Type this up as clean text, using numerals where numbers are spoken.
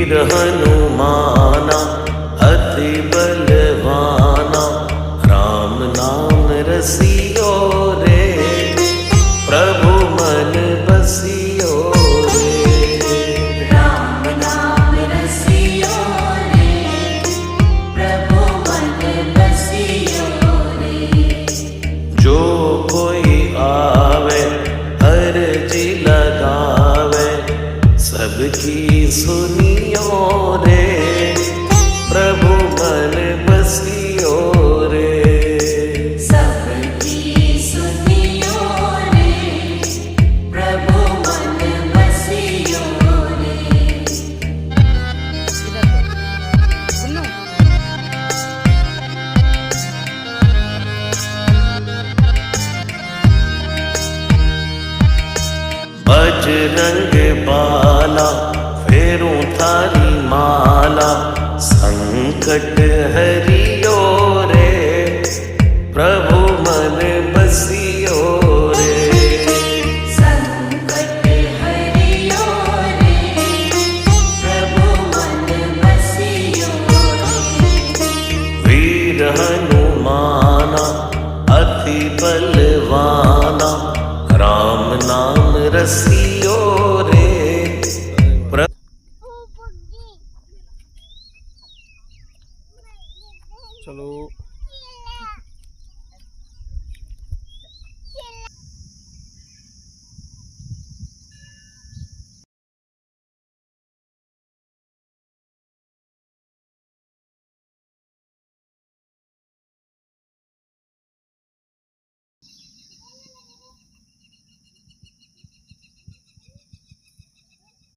वीर हनुमाना अति बलवाना, राम नाम रसियो रे, प्रभु मन बसियो रे। राम नाम रसियो रे, प्रभु मन बसियो रे। जो कोई आवे अर्जी लगावे, सबकी सुनियो रे, प्रभु मन बसियो रे। सबकी सुनियो रे, प्रभु मन बसियो रे। बजरंग बाला फेरूं थारी माला, संकट हरी